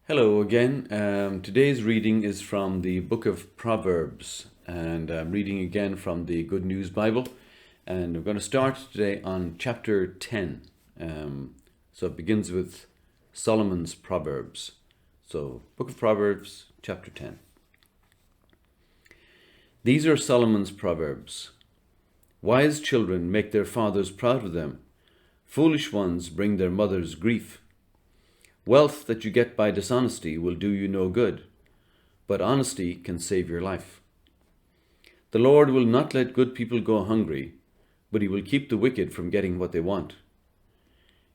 Hello again. Today's reading is from the book of Proverbs, and I'm reading again from the Good News Bible. And we're going to start today on chapter 10. So it begins with Solomon's Proverbs. So, book of Proverbs, chapter 10. These are Solomon's Proverbs. Wise children make their fathers proud of them. Foolish ones bring their mothers grief. Wealth that you get by dishonesty will do you no good, but honesty can save your life. The Lord will not let good people go hungry, but he will keep the wicked from getting what they want.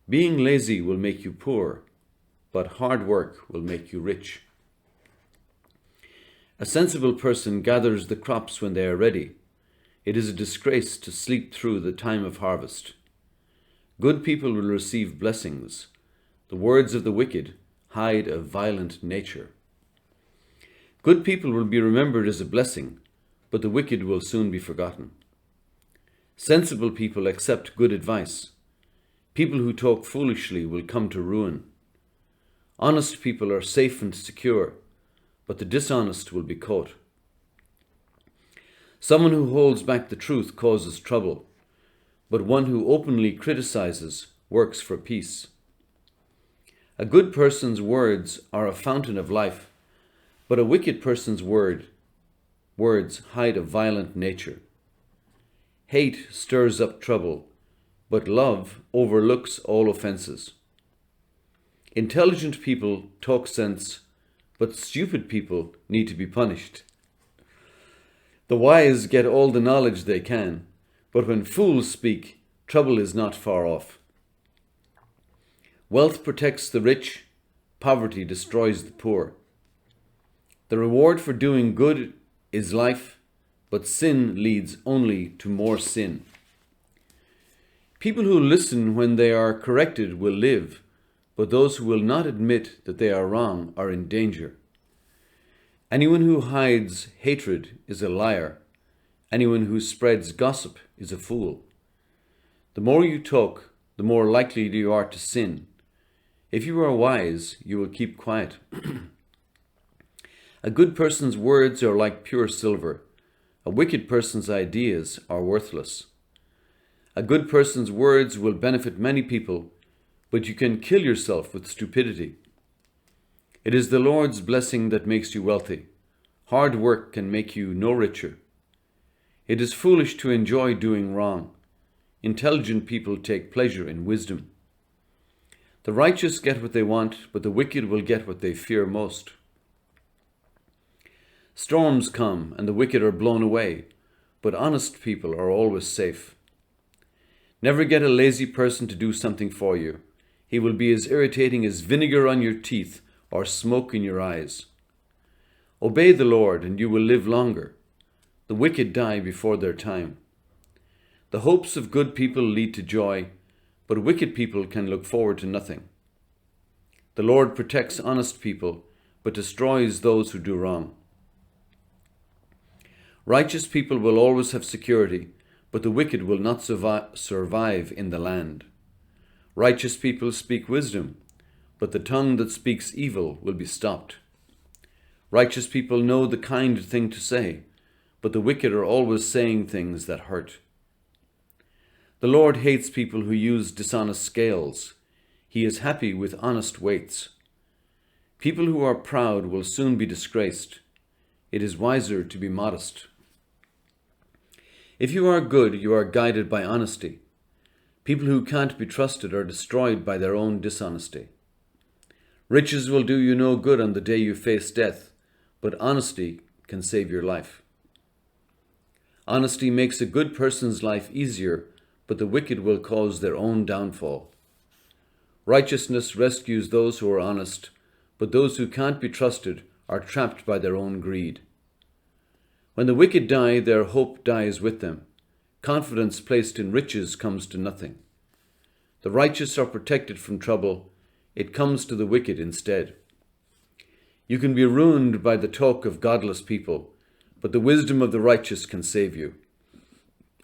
Being lazy will make you poor, but hard work will make you rich. A sensible person gathers the crops when they are ready. It is a disgrace to sleep through the time of harvest. Good people will receive blessings. The words of the wicked hide a violent nature. Good people will be remembered as a blessing, but the wicked will soon be forgotten. Sensible people accept good advice. People who talk foolishly will come to ruin. Honest people are safe and secure, but the dishonest will be caught. Someone who holds back the truth causes trouble, but one who openly criticizes works for peace. A good person's words are a fountain of life, but a wicked person's words hide a violent nature. Hate stirs up trouble, but love overlooks all offenses. Intelligent people talk sense, but stupid people need to be punished. The wise get all the knowledge they can, but when fools speak, trouble is not far off. Wealth protects the rich, poverty destroys the poor. The reward for doing good is life, but sin leads only to more sin. People who listen when they are corrected will live, but those who will not admit that they are wrong are in danger. Anyone who hides hatred is a liar. Anyone who spreads gossip is a fool. The more you talk, the more likely you are to sin. If you are wise, you will keep quiet. A good person's words are like pure silver. A wicked person's ideas are worthless. A good person's words will benefit many people, but you can kill yourself with stupidity. It is the Lord's blessing that makes you wealthy. Hard work can make you no richer. It is foolish to enjoy doing wrong. Intelligent people take pleasure in wisdom. The righteous get what they want, but the wicked will get what they fear most. Storms come and the wicked are blown away, but honest people are always safe. Never get a lazy person to do something for you. He will be as irritating as vinegar on your teeth or smoke in your eyes. Obey the Lord and you will live longer. The wicked die before their time. The hopes of good people lead to joy, but wicked people can look forward to nothing. The Lord protects honest people, but destroys those who do wrong. Righteous people will always have security, but the wicked will not survive in the land. Righteous people speak wisdom, but the tongue that speaks evil will be stopped. Righteous people know the kind thing to say, but the wicked are always saying things that hurt. The Lord hates people who use dishonest scales. He is happy with honest weights. People who are proud will soon be disgraced. It is wiser to be modest. If you are good, you are guided by honesty. People who can't be trusted are destroyed by their own dishonesty. Riches will do you no good on the day you face death, but honesty can save your life. Honesty makes a good person's life easier, but the wicked will cause their own downfall. Righteousness rescues those who are honest, but those who can't be trusted are trapped by their own greed. When the wicked die, their hope dies with them. Confidence placed in riches comes to nothing. The righteous are protected from trouble. It comes to the wicked instead. You can be ruined by the talk of godless people, but the wisdom of the righteous can save you.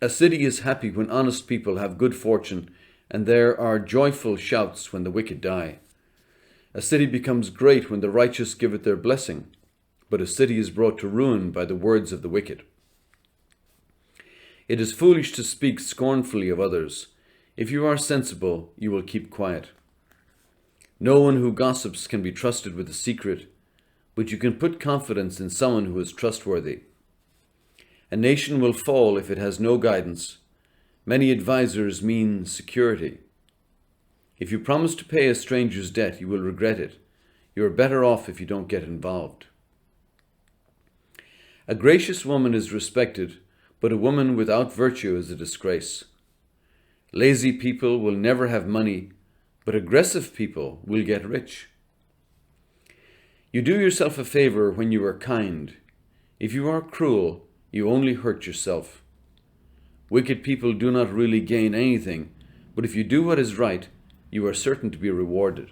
A city is happy when honest people have good fortune, and there are joyful shouts when the wicked die. A city becomes great when the righteous give it their blessing, but a city is brought to ruin by the words of the wicked. It is foolish to speak scornfully of others. If you are sensible, you will keep quiet. No one who gossips can be trusted with a secret, but you can put confidence in someone who is trustworthy. A nation will fall if it has no guidance. Many advisers mean security. If you promise to pay a stranger's debt, you will regret it. You are better off if you don't get involved. A gracious woman is respected, but a woman without virtue is a disgrace. Lazy people will never have money, but aggressive people will get rich. You do yourself a favor when you are kind. If you are cruel, you only hurt yourself. Wicked people do not really gain anything, but if you do what is right, you are certain to be rewarded.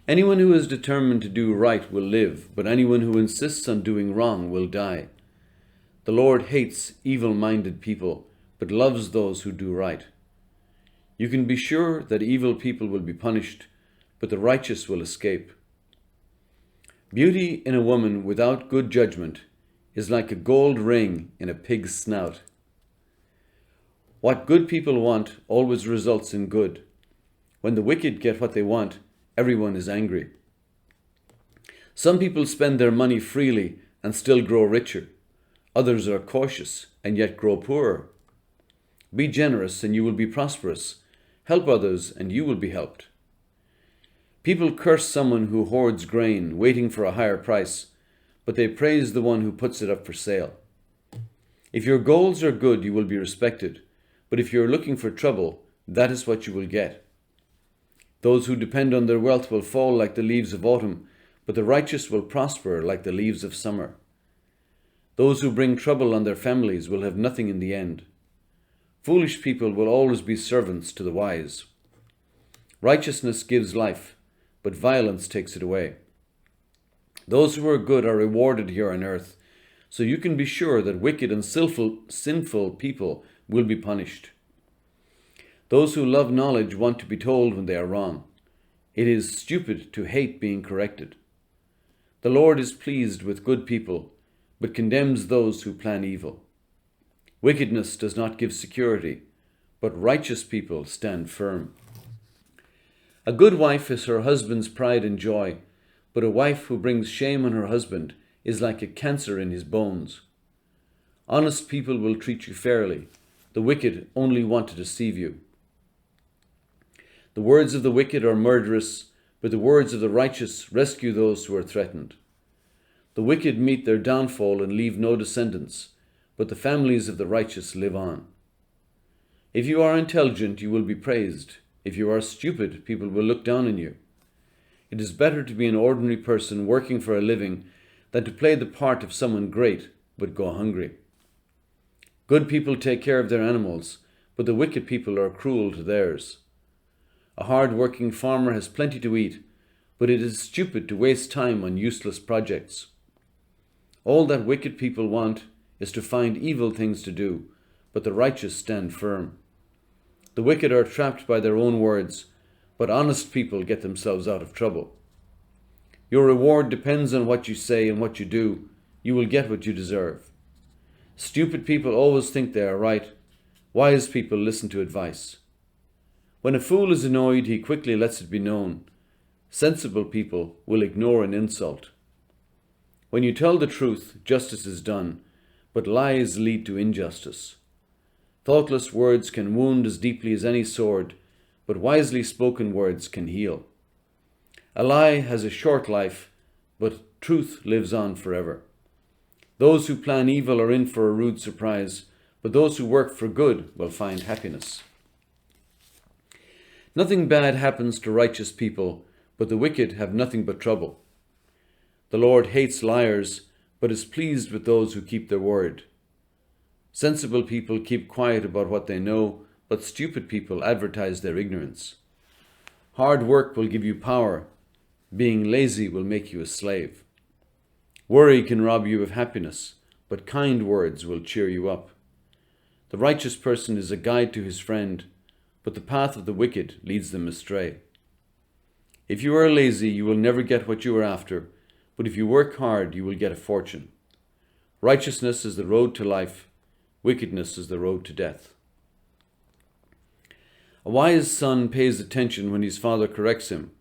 Anyone who is determined to do right will live, but anyone who insists on doing wrong will die. The Lord hates evil-minded people, but loves those who do right. You can be sure that evil people will be punished, but the righteous will escape. Beauty in a woman without good judgment is like a gold ring in a pig's snout. What good people want always results in good. When the wicked get what they want, everyone is angry. Some people spend their money freely and still grow richer. Others are cautious and yet grow poorer. Be generous and you will be prosperous. Help others and you will be helped. People curse someone who hoards grain, waiting for a higher price, but they praise the one who puts it up for sale. If your goals are good, you will be respected. But if you are looking for trouble, that is what you will get. Those who depend on their wealth will fall like the leaves of autumn, but the righteous will prosper like the leaves of summer. Those who bring trouble on their families will have nothing in the end. Foolish people will always be servants to the wise. Righteousness gives life, but violence takes it away. Those who are good are rewarded here on earth, so you can be sure that wicked and sinful people will be punished. Those who love knowledge want to be told when they are wrong. It is stupid to hate being corrected. The Lord is pleased with good people, but condemns those who plan evil. Wickedness does not give security, but righteous people stand firm. A good wife is her husband's pride and joy, but a wife who brings shame on her husband is like a cancer in his bones. Honest people will treat you fairly. The wicked only want to deceive you. The words of the wicked are murderous, but the words of the righteous rescue those who are threatened. The wicked meet their downfall and leave no descendants, but the families of the righteous live on. If you are intelligent, you will be praised. If you are stupid, people will look down on you. It is better to be an ordinary person working for a living than to play the part of someone great but go hungry. Good people take care of their animals, but the wicked people are cruel to theirs. A hard-working farmer has plenty to eat, but it is stupid to waste time on useless projects. All that wicked people want is to find evil things to do, but the righteous stand firm. The wicked are trapped by their own words, but honest people get themselves out of trouble. Your reward depends on what you say and what you do. You will get what you deserve. Stupid people always think they are right. Wise people listen to advice. When a fool is annoyed, he quickly lets it be known. Sensible people will ignore an insult. When you tell the truth, justice is done, but lies lead to injustice. Thoughtless words can wound as deeply as any sword, but wisely spoken words can heal. A lie has a short life, but truth lives on forever. Those who plan evil are in for a rude surprise, but those who work for good will find happiness. Nothing bad happens to righteous people, but the wicked have nothing but trouble. The Lord hates liars, but is pleased with those who keep their word. Sensible people keep quiet about what they know, but stupid people advertise their ignorance. Hard work will give you power. Being lazy will make you a slave. Worry can rob you of happiness, but kind words will cheer you up. The righteous person is a guide to his friend, but the path of the wicked leads them astray. If you are lazy, you will never get what you are after, but if you work hard, you will get a fortune. Righteousness is the road to life. Wickedness is the road to death. A wise son pays attention when his father corrects him,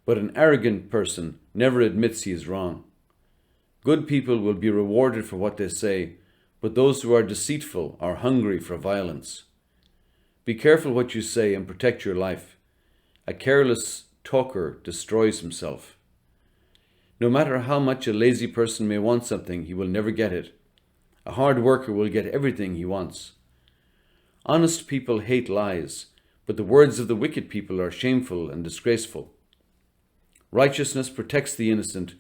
but an arrogant person never admits he is wrong. Good people will be rewarded for what they say, but those who are deceitful are hungry for violence. Be careful what you say and protect your life. A careless talker destroys himself. No matter how much a lazy person may want something, he will never get it. A hard worker will get everything he wants. Honest people hate lies, but the words of the wicked people are shameful and disgraceful. Righteousness protects the innocent.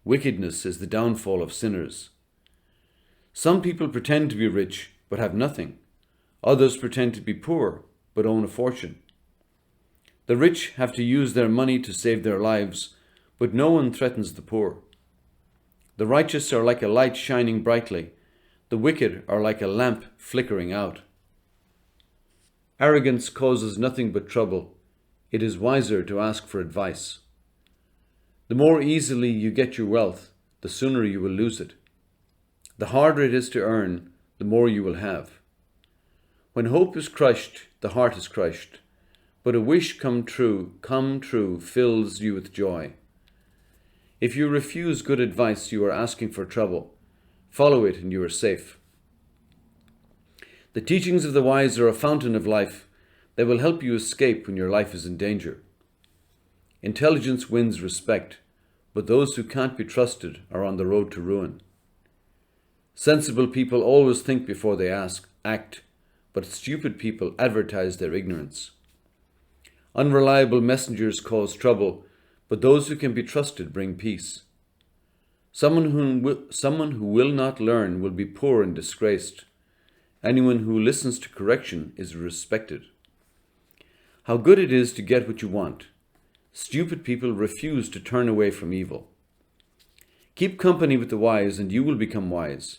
Wickedness is the downfall of sinners. Some people pretend to be rich, but have nothing. Others pretend to be poor, but own a fortune. The rich have to use their money to save their lives, but no one threatens the poor. The righteous are like a light shining brightly. The wicked are like a lamp flickering out. Arrogance causes nothing but trouble. It is wiser to ask for advice. The more easily you get your wealth, the sooner you will lose it. The harder it is to earn, the more you will have. When hope is crushed, the heart is crushed, but a wish come true fills you with joy. If you refuse good advice, you are asking for trouble. Follow it and you are safe. The teachings of the wise are a fountain of life. They will help you escape when your life is in danger. Intelligence wins respect, but those who can't be trusted are on the road to ruin. Sensible people always think before they act, but stupid people advertise their ignorance. Unreliable messengers cause trouble, but those who can be trusted bring peace. Someone who will not learn will be poor and disgraced. Anyone who listens to correction is respected. How good it is to get what you want. Stupid people refuse to turn away from evil. Keep company with the wise and you will become wise.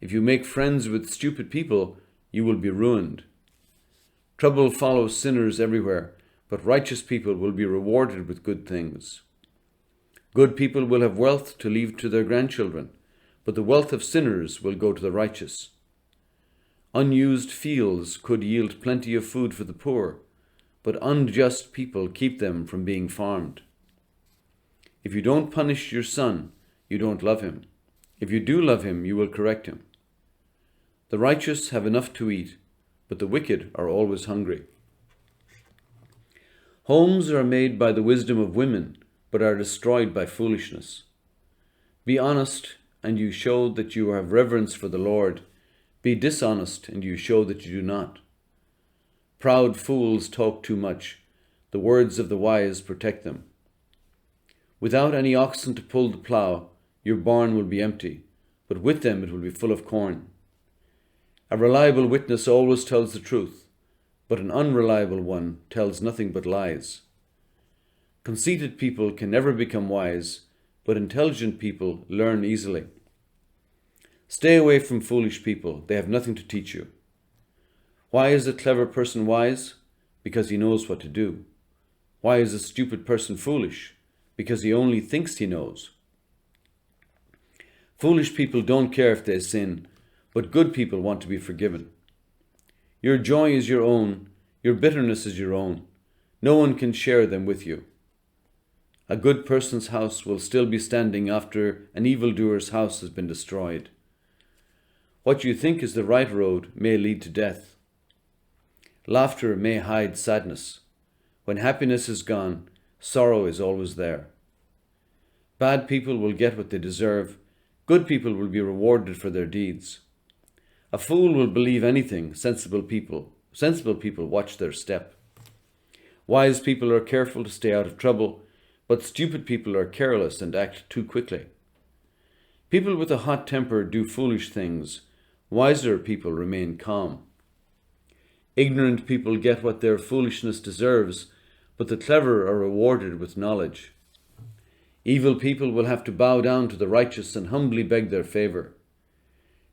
If you make friends with stupid people, you will be ruined. Trouble follows sinners everywhere, but righteous people will be rewarded with good things. Good people will have wealth to leave to their grandchildren, but the wealth of sinners will go to the righteous. Unused fields could yield plenty of food for the poor, but unjust people keep them from being farmed. If you don't punish your son, you don't love him. If you do love him, you will correct him. The righteous have enough to eat, but the wicked are always hungry. Homes are made by the wisdom of women, but are destroyed by foolishness. Be honest, and you show that you have reverence for the Lord. Be dishonest, and you show that you do not. Proud fools talk too much. The words of the wise protect them. Without any oxen to pull the plough, your barn will be empty, but with them it will be full of corn. A reliable witness always tells the truth, but an unreliable one tells nothing but lies. Conceited people can never become wise, but intelligent people learn easily. Stay away from foolish people. They have nothing to teach you. Why is a clever person wise? Because he knows what to do. Why is a stupid person foolish? Because he only thinks he knows. Foolish people don't care if they sin, but good people want to be forgiven. Your joy is your own. Your bitterness is your own. No one can share them with you. A good person's house will still be standing after an evildoer's house has been destroyed. What you think is the right road may lead to death. Laughter may hide sadness. When happiness is gone, sorrow is always there. Bad people will get what they deserve. Good people will be rewarded for their deeds. A fool will believe anything. Sensible people watch their step. Wise people are careful to stay out of trouble, but stupid people are careless and act too quickly. People with a hot temper do foolish things. Wiser people remain calm. Ignorant people get what their foolishness deserves, but the clever are rewarded with knowledge. Evil people will have to bow down to the righteous and humbly beg their favor.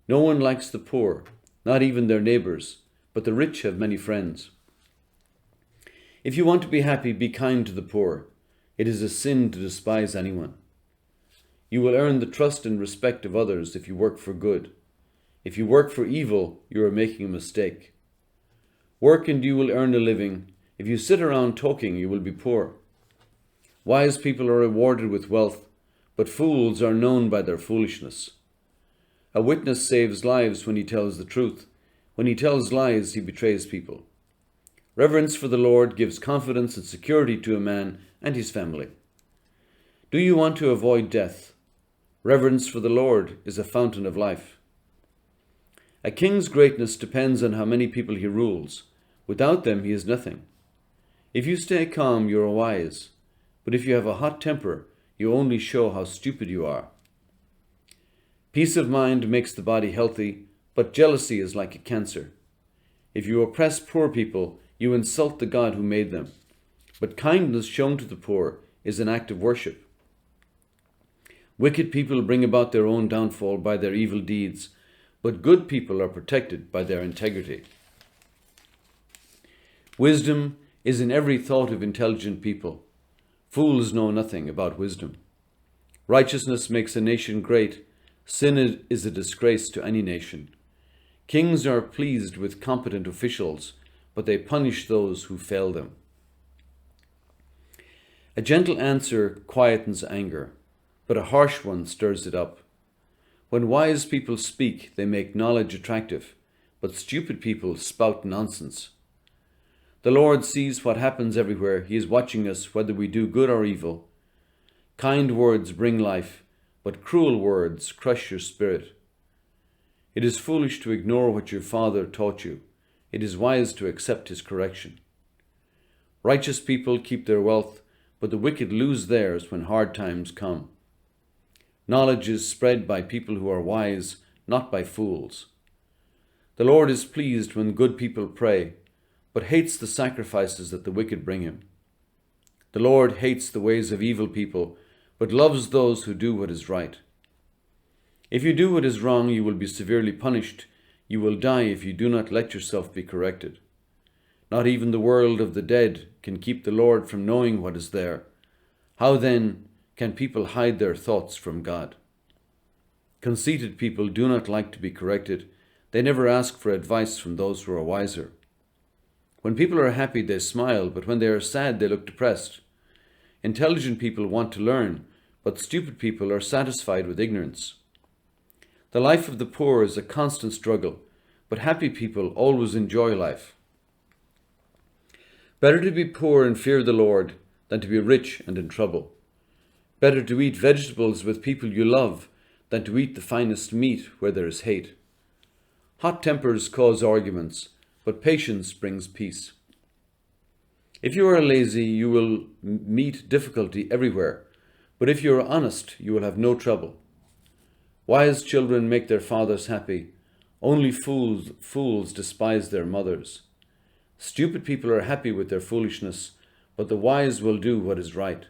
No one likes the poor, not even their neighbors, but the rich have many friends. If you want to be happy, be kind to the poor. It is a sin to despise anyone. You will earn the trust and respect of others if you work for good. If you work for evil, you are making a mistake. Work and you will earn a living. If you sit around talking, you will be poor. Wise people are rewarded with wealth, but fools are known by their foolishness. A witness saves lives when he tells the truth. When he tells lies, he betrays people. Reverence for the Lord gives confidence and security to a man and his family. Do you want to avoid death? Reverence for the Lord is a fountain of life. A king's greatness depends on how many people he rules. Without them, he is nothing. If you stay calm, you are wise. But if you have a hot temper, you only show how stupid you are. Peace of mind makes the body healthy, but jealousy is like a cancer. If you oppress poor people, you insult the God who made them. But kindness shown to the poor is an act of worship. Wicked people bring about their own downfall by their evil deeds, but good people are protected by their integrity. Wisdom is in every thought of intelligent people. Fools know nothing about wisdom. Righteousness makes a nation great. Sin is a disgrace to any nation. Kings are pleased with competent officials, but they punish those who fail them. A gentle answer quietens anger, but a harsh one stirs it up. When wise people speak, they make knowledge attractive, but stupid people spout nonsense. The Lord sees what happens everywhere. He is watching us whether we do good or evil. Kind words bring life, but cruel words crush your spirit. It is foolish to ignore what your father taught you. It is wise to accept his correction. Righteous people keep their wealth, but the wicked lose theirs when hard times come. Knowledge is spread by people who are wise, not by fools. The Lord is pleased when good people pray, but hates the sacrifices that the wicked bring him. The Lord hates the ways of evil people, but loves those who do what is right. If you do what is wrong, you will be severely punished. You will die if you do not let yourself be corrected. Not even the world of the dead can keep the Lord from knowing what is there. How then can people hide their thoughts from God? Conceited people do not like to be corrected. They never ask for advice from those who are wiser. When people are happy, they smile, but when they are sad, they look depressed. Intelligent people want to learn, but stupid people are satisfied with ignorance. The life of the poor is a constant struggle, but happy people always enjoy life. Better to be poor and fear the Lord than to be rich and in trouble. Better to eat vegetables with people you love than to eat the finest meat where there is hate. Hot tempers cause arguments, but patience brings peace. If you are lazy, you will meet difficulty everywhere, but if you are honest, you will have no trouble. Wise children make their fathers happy. Only fools despise their mothers. Stupid people are happy with their foolishness, but the wise will do what is right.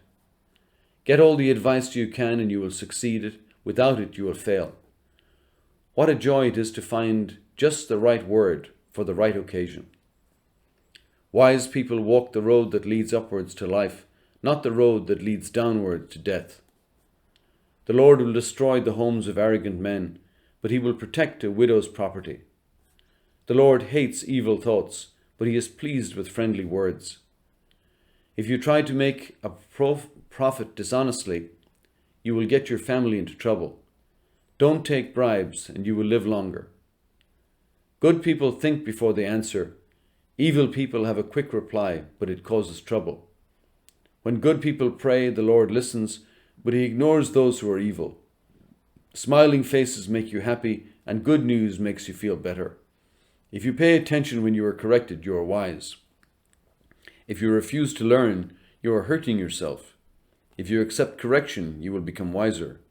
Get all the advice you can and you will succeed. Without it, you will fail. What a joy it is to find just the right word for the right occasion. Wise people walk the road that leads upwards to life, not the road that leads downward to death. The Lord will destroy the homes of arrogant men, but he will protect a widow's property. The Lord hates evil thoughts, but he is pleased with friendly words. If you try to make a profit dishonestly, you will get your family into trouble. Don't take bribes, and you will live longer. Good people think before they answer. Evil people have a quick reply, but it causes trouble. When good people pray, the Lord listens, but he ignores those who are evil. Smiling faces make you happy, and good news makes you feel better. If you pay attention when you are corrected, you are wise. If you refuse to learn, you are hurting yourself. If you accept correction, you will become wiser.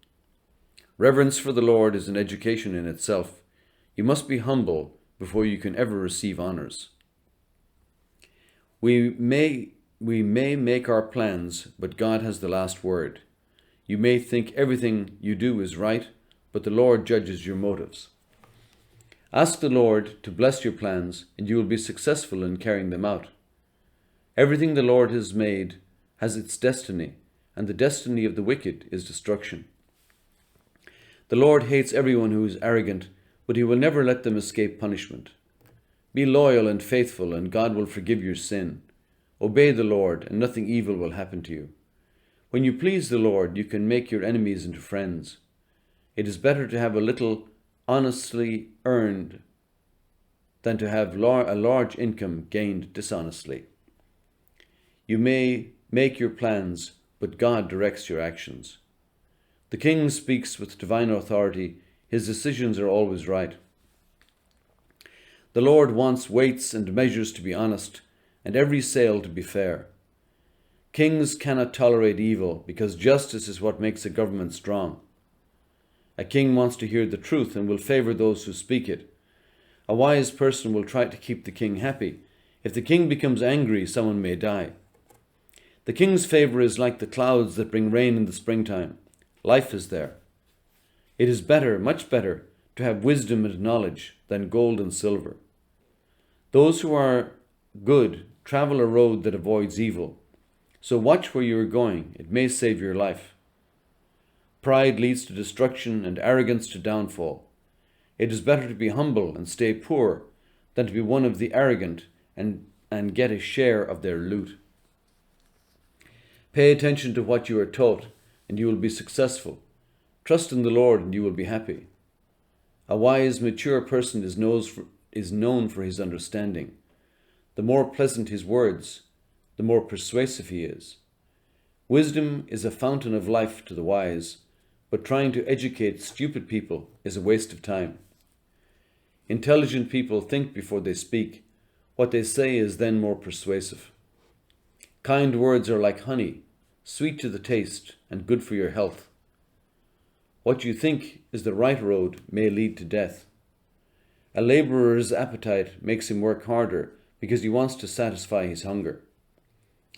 Reverence for the Lord is an education in itself. You must be humble before you can ever receive honors. We may make our plans, but God has the last word. You may think everything you do is right, but the Lord judges your motives. Ask the Lord to bless your plans, and you will be successful in carrying them out. Everything the Lord has made has its destiny, and the destiny of the wicked is destruction. The Lord hates everyone who is arrogant, but he will never let them escape punishment. Be loyal and faithful, and God will forgive your sin. Obey the Lord, and nothing evil will happen to you. When you please the Lord, you can make your enemies into friends. It is better to have a little honestly earned than to have a large income gained dishonestly. You may make your plans, but God directs your actions. The king speaks with divine authority. His decisions are always right. The Lord wants weights and measures to be honest, and every sale to be fair. Kings cannot tolerate evil, because justice is what makes a government strong. A king wants to hear the truth and will favor those who speak it. A wise person will try to keep the king happy. If the king becomes angry, someone may die. The king's favor is like the clouds that bring rain in the springtime. Life is there. It is better, much better, to have wisdom and knowledge than gold and silver. Those who are good travel a road that avoids evil. So watch where you are going. It may save your life. Pride leads to destruction and arrogance to downfall. It is better to be humble and stay poor than to be one of the arrogant and get a share of their loot. Pay attention to what you are taught, and you will be successful. Trust in the Lord, and you will be happy. A wise, mature person is known for his understanding. The more pleasant his words, the more persuasive he is. Wisdom is a fountain of life to the wise, but trying to educate stupid people is a waste of time. Intelligent people think before they speak. What they say is then more persuasive. Kind words are like honey, sweet to the taste and good for your health. What you think is the right road may lead to death. A laborer's appetite makes him work harder because he wants to satisfy his hunger.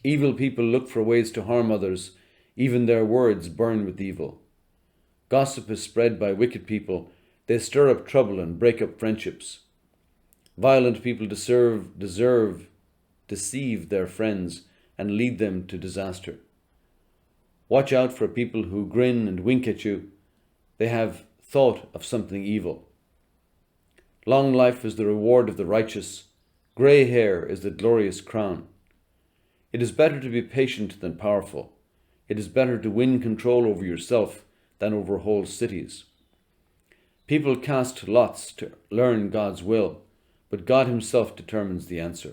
Evil people look for ways to harm others. Even their words burn with evil. Gossip is spread by wicked people. They stir up trouble and break up friendships. Violent people deceive their friends and lead them to disaster. Watch out for people who grin and wink at you. They have thought of something evil. Long life is the reward of the righteous. Grey hair is the glorious crown. It is better to be patient than powerful. It is better to win control over yourself than over whole cities. People cast lots to learn God's will, but God himself determines the answer.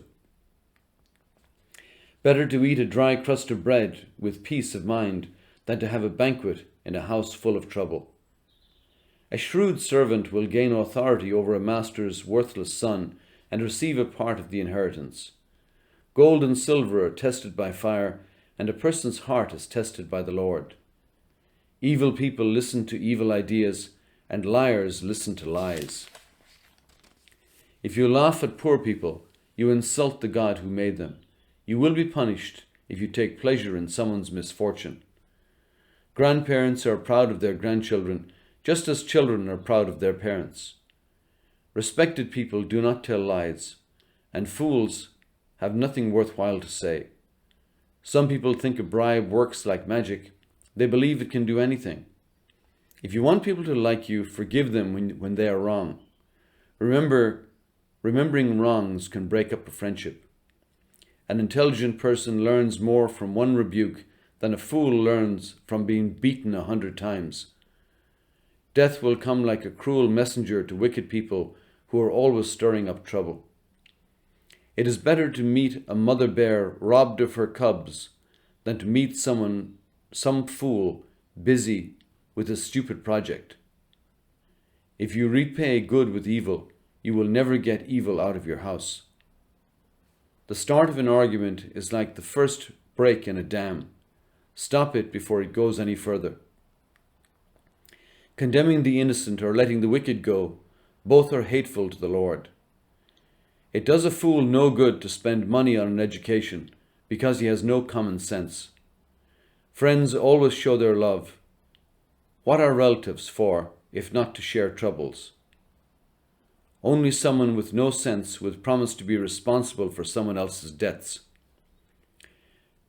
Better to eat a dry crust of bread with peace of mind than to have a banquet in a house full of trouble. A shrewd servant will gain authority over a master's worthless son and receive a part of the inheritance. Gold and silver are tested by fire, and a person's heart is tested by the Lord. Evil people listen to evil ideas, and liars listen to lies. If you laugh at poor people, you insult the God who made them. You will be punished if you take pleasure in someone's misfortune. Grandparents are proud of their grandchildren, just as children are proud of their parents. Respected people do not tell lies, and fools have nothing worthwhile to say. Some people think a bribe works like magic. They believe it can do anything. If you want people to like you, forgive them when they are wrong. Remembering wrongs can break up a friendship. An intelligent person learns more from one rebuke than a fool learns from being beaten 100 times. Death will come like a cruel messenger to wicked people who are always stirring up trouble. It is better to meet a mother bear robbed of her cubs than to meet some fool busy with a stupid project. If you repay good with evil, you will never get evil out of your house. The start of an argument is like the first break in a dam. Stop it before it goes any further. Condemning the innocent or letting the wicked go, both are hateful to the Lord. It does a fool no good to spend money on an education because he has no common sense. Friends always show their love. What are relatives for if not to share troubles? Only someone with no sense would promise to be responsible for someone else's debts.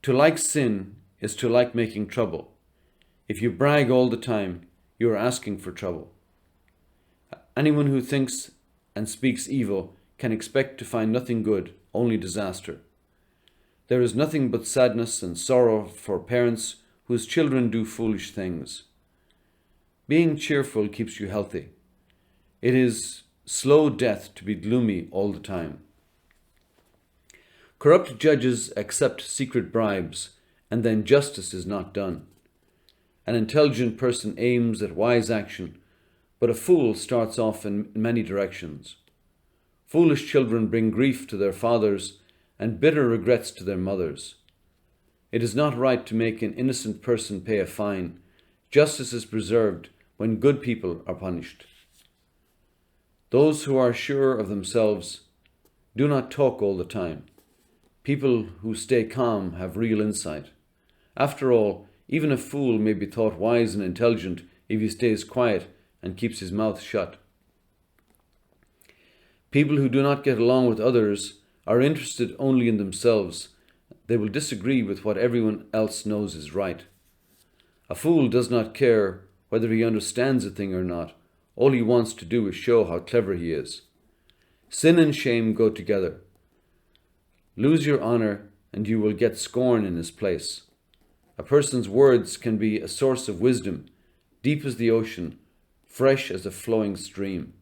To like sin is to like making trouble. If you brag all the time, you are asking for trouble. Anyone who thinks and speaks evil can expect to find nothing good, only disaster. There is nothing but sadness and sorrow for parents whose children do foolish things. Being cheerful keeps you healthy. It is slow death to be gloomy all the time. Corrupt judges accept secret bribes, and then justice is not done. An intelligent person aims at wise action, but a fool starts off in many directions. Foolish children bring grief to their fathers and bitter regrets to their mothers. It is not right to make an innocent person pay a fine. Justice is preserved when good people are punished. Those who are sure of themselves do not talk all the time. People who stay calm have real insight. After all, even a fool may be thought wise and intelligent if he stays quiet and keeps his mouth shut. People who do not get along with others are interested only in themselves. They will disagree with what everyone else knows is right. A fool does not care whether he understands a thing or not. All he wants to do is show how clever he is. Sin and shame go together. Lose your honor and you will get scorn in his place. A person's words can be a source of wisdom, deep as the ocean, fresh as a flowing stream.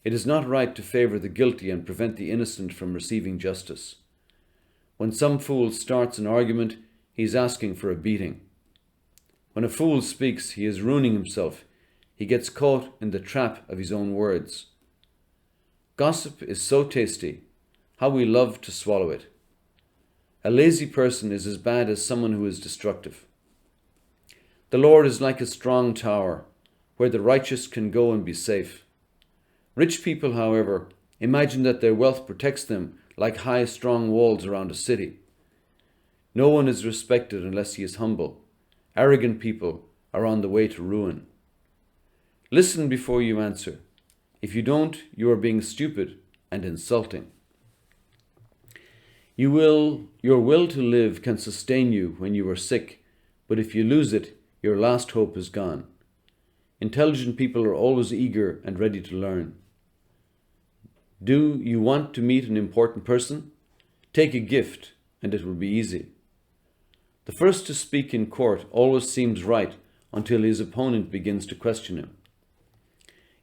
It is not right to favor the guilty and prevent the innocent from receiving justice. When some fool starts an argument, he is asking for a beating. When a fool speaks, he is ruining himself. He gets caught in the trap of his own words. Gossip is so tasty. How we love to swallow it. A lazy person is as bad as someone who is destructive. The Lord is like a strong tower, where the righteous can go and be safe. Rich people, however, imagine that their wealth protects them like high, strong walls around a city. No one is respected unless he is humble. Arrogant people are on the way to ruin. Listen before you answer. If you don't, you are being stupid and insulting. Your will to live can sustain you when you are sick, but if you lose it, your last hope is gone. Intelligent people are always eager and ready to learn. Do you want to meet an important person? Take a gift, and it will be easy. The first to speak in court always seems right until his opponent begins to question him.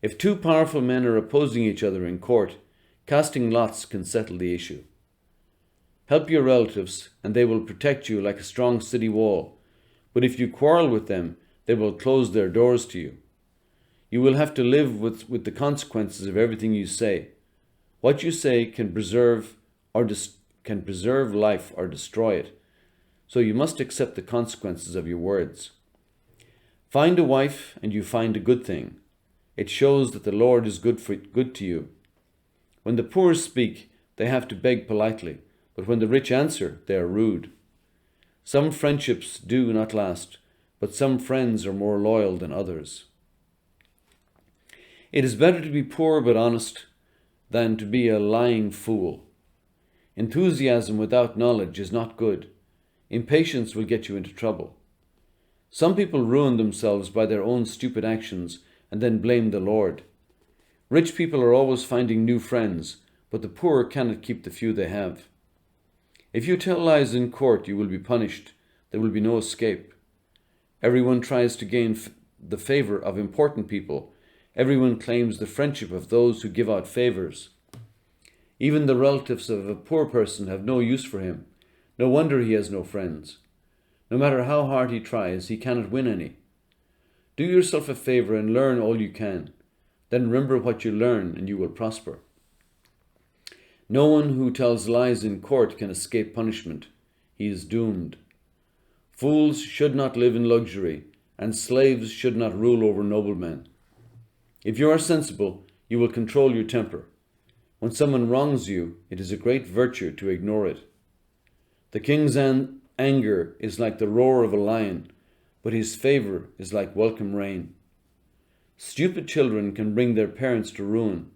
If two powerful men are opposing each other in court, casting lots can settle the issue. Help your relatives, and they will protect you like a strong city wall. But if you quarrel with them, they will close their doors to you. You will have to live with the consequences of everything you say. What you say can preserve life or destroy it. So you must accept the consequences of your words. Find a wife, and you find a good thing. It shows that the Lord is good to you. When the poor speak, they have to beg politely. But when the rich answer, they are rude. Some friendships do not last, but some friends are more loyal than others. It is better to be poor but honest than to be a lying fool. Enthusiasm without knowledge is not good. Impatience will get you into trouble. Some people ruin themselves by their own stupid actions and then blame the Lord. Rich people are always finding new friends, but the poor cannot keep the few they have. If you tell lies in court, you will be punished. There will be no escape. Everyone tries to gain the favor of important people. Everyone claims the friendship of those who give out favors. Even the relatives of a poor person have no use for him. No wonder he has no friends. No matter how hard he tries, he cannot win any. Do yourself a favor and learn all you can. Then remember what you learn and you will prosper. No one who tells lies in court can escape punishment. He is doomed. Fools should not live in luxury, and slaves should not rule over noblemen. If you are sensible, you will control your temper. When someone wrongs you, it is a great virtue to ignore it. The king's anger is like the roar of a lion, but his favor is like welcome rain. Stupid children can bring their parents to ruin.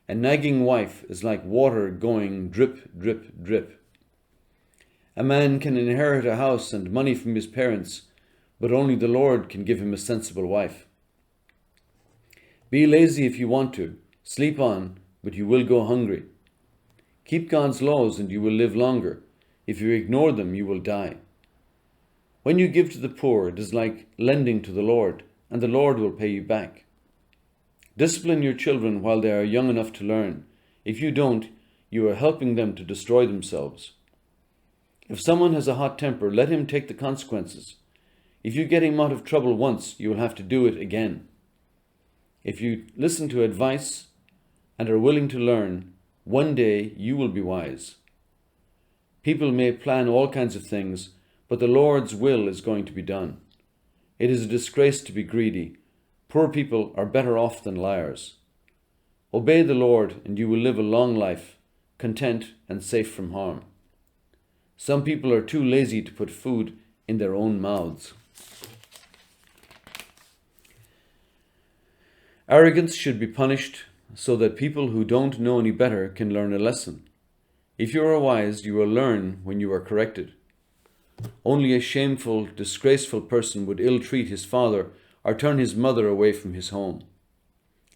A nagging wife is like water going drip, drip, drip. A man can inherit a house and money from his parents, but only the Lord can give him a sensible wife. Be lazy if you want to, sleep on, but you will go hungry. Keep God's laws and you will live longer. If you ignore them, you will die. When you give to the poor, it is like lending to the Lord, and the Lord will pay you back. Discipline your children while they are young enough to learn. If you don't, you are helping them to destroy themselves. If someone has a hot temper, let him take the consequences. If you get him out of trouble once, you will have to do it again. If you listen to advice and are willing to learn, one day you will be wise. People may plan all kinds of things, but the Lord's will is going to be done. It is a disgrace to be greedy. Poor people are better off than liars. Obey the Lord, and you will live a long life, content and safe from harm. Some people are too lazy to put food in their own mouths. Arrogance should be punished so that people who don't know any better can learn a lesson. If you are wise, you will learn when you are corrected. Only a shameful, disgraceful person would ill-treat his father or turn his mother away from his home.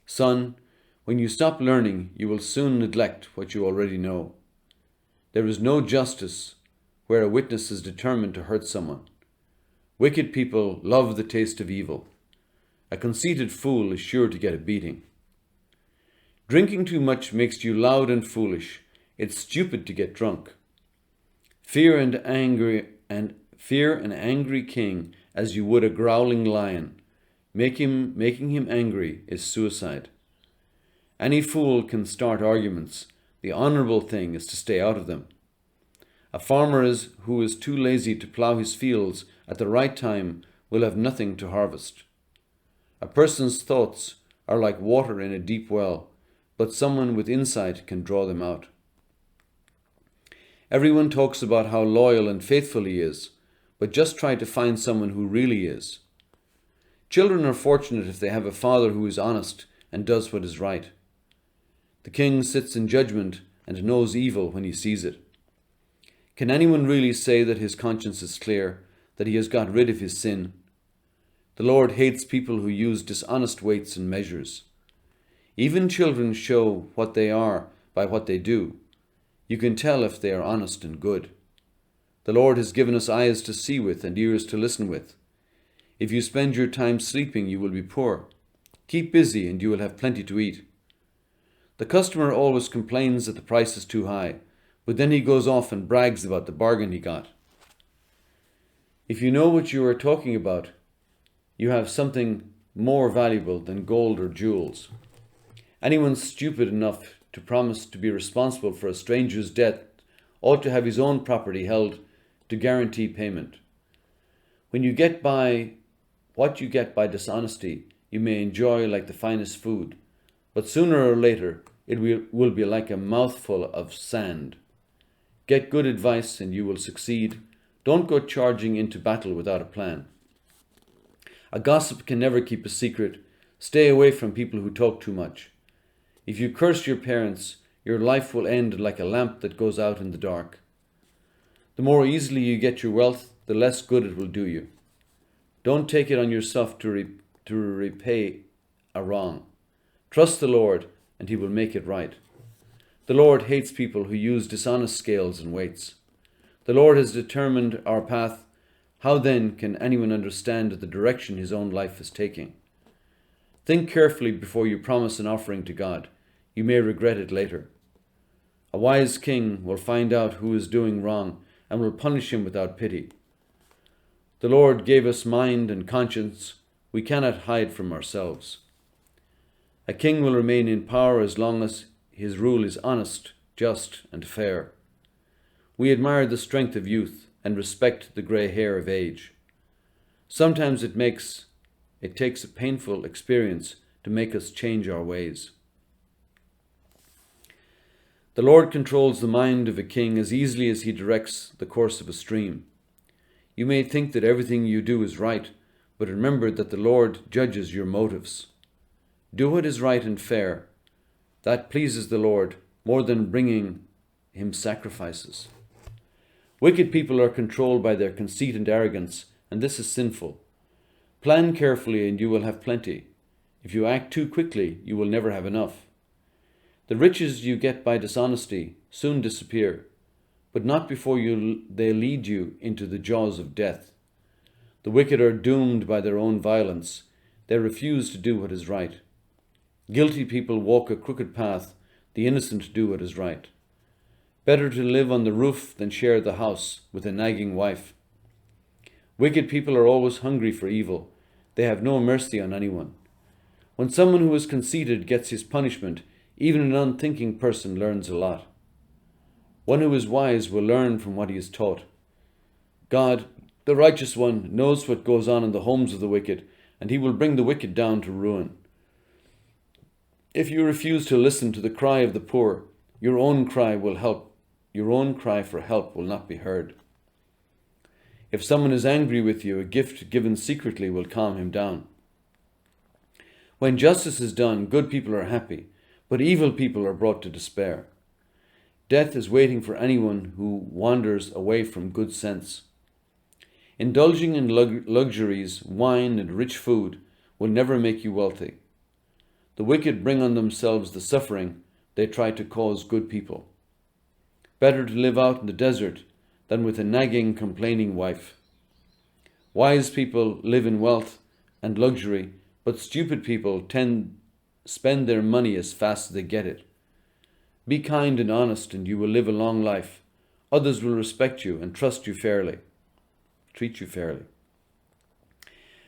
Son, when you stop learning, you will soon neglect what you already know. There is no justice where a witness is determined to hurt someone. Wicked people love the taste of evil. A conceited fool is sure to get a beating. Drinking too much makes you loud and foolish. It's stupid to get drunk. Fear an angry king as you would a growling lion. Making him angry is suicide. Any fool can start arguments. The honorable thing is to stay out of them. A farmer who is too lazy to plow his fields at the right time will have nothing to harvest. A person's thoughts are like water in a deep well, but someone with insight can draw them out. Everyone talks about how loyal and faithful he is, but just try to find someone who really is. Children are fortunate if they have a father who is honest and does what is right. The king sits in judgment and knows evil when he sees it. Can anyone really say that his conscience is clear, that he has got rid of his sin? The Lord hates people who use dishonest weights and measures. Even children show what they are by what they do. You can tell if they are honest and good. The Lord has given us eyes to see with and ears to listen with. If you spend your time sleeping, you will be poor. Keep busy and you will have plenty to eat. The customer always complains that the price is too high, but then he goes off and brags about the bargain he got. If you know what you are talking about, you have something more valuable than gold or jewels. Anyone stupid enough to promise to be responsible for a stranger's death ought to have his own property held to guarantee payment. When you get by what you get by dishonesty, you may enjoy like the finest food, but sooner or later it will be like a mouthful of sand. Get good advice and you will succeed. Don't go charging into battle without a plan. A gossip can never keep a secret. Stay away from people who talk too much. If you curse your parents, your life will end like a lamp that goes out in the dark. The more easily you get your wealth, the less good it will do you. Don't take it on yourself to repay a wrong. Trust the Lord, and he will make it right. The Lord hates people who use dishonest scales and weights. The Lord has determined our path. How then can anyone understand the direction his own life is taking? Think carefully before you promise an offering to God. You may regret it later. A wise king will find out who is doing wrong and will punish him without pity. The Lord gave us mind and conscience. We cannot hide from ourselves. A king will remain in power as long as his rule is honest, just, and fair. We admire the strength of youth and respect the grey hair of age. Sometimes it takes a painful experience to make us change our ways. The Lord controls the mind of a king as easily as he directs the course of a stream. You may think that everything you do is right, but remember that the Lord judges your motives. Do what is right and fair. That pleases the Lord more than bringing him sacrifices. Wicked people are controlled by their conceit and arrogance, and this is sinful. Plan carefully and you will have plenty. If you act too quickly, you will never have enough. The riches you get by dishonesty soon disappear, but not before they lead you into the jaws of death. The wicked are doomed by their own violence. They refuse to do what is right. Guilty people walk a crooked path. The innocent do what is right. Better to live on the roof than share the house with a nagging wife. Wicked people are always hungry for evil. They have no mercy on anyone. When someone who is conceited gets his punishment, even an unthinking person learns a lot. One who is wise will learn from what he is taught. God, the righteous one, knows what goes on in the homes of the wicked, and he will bring the wicked down to ruin. If you refuse to listen to the cry of the poor, your own cry for help will not be heard. If someone is angry with you, a gift given secretly will calm him down. When justice is done, good people are happy, but evil people are brought to despair. Death is waiting for anyone who wanders away from good sense. Indulging in luxuries, wine, and rich food will never make you wealthy. The wicked bring on themselves the suffering they try to cause good people. Better to live out in the desert than with a nagging, complaining wife. Wise people live in wealth and luxury, but stupid people spend their money as fast as they get it. Be kind and honest, and you will live a long life. Others will respect you and treat you fairly.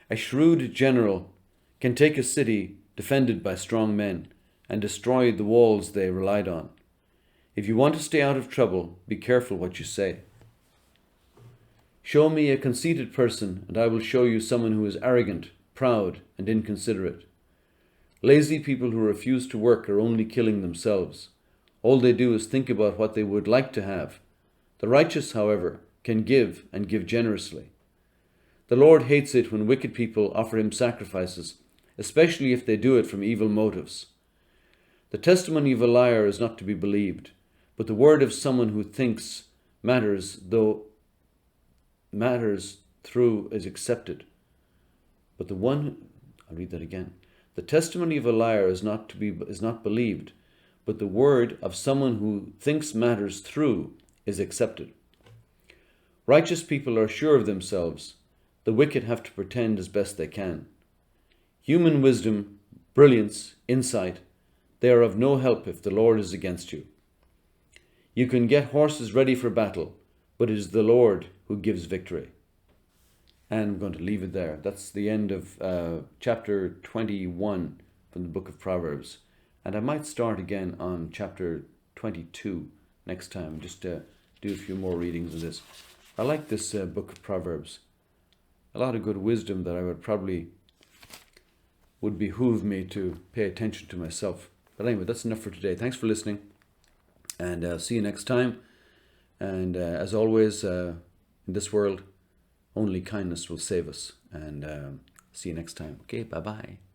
A shrewd general can take a city defended by strong men and destroy the walls they relied on. If you want to stay out of trouble, be careful what you say. Show me a conceited person, and I will show you someone who is arrogant, proud, and inconsiderate. Lazy people who refuse to work are only killing themselves. All they do is think about what they would like to have. The righteous, however, can give and give generously. The Lord hates it when wicked people offer him sacrifices, especially if they do it from evil motives. The testimony of a liar is not to be believed, but the word of someone who thinks matters through is accepted. I'll read that again. The testimony of a liar is not believed, but the word of someone who thinks matters through is accepted. Righteous people are sure of themselves. The wicked have to pretend as best they can. Human wisdom, brilliance, insight, they are of no help if the Lord is against you. You can get horses ready for battle, but it is the Lord who gives victory. And I'm going to leave it there. That's the end of chapter 21 from the book of Proverbs. And I might start again on chapter 22 next time, just to do a few more readings of this. I like this book of Proverbs. A lot of good wisdom that would behoove me to pay attention to myself. But anyway, that's enough for today. Thanks for listening, and see you next time. And as always, in this world, only kindness will save us. And see you next time. Okay, bye-bye.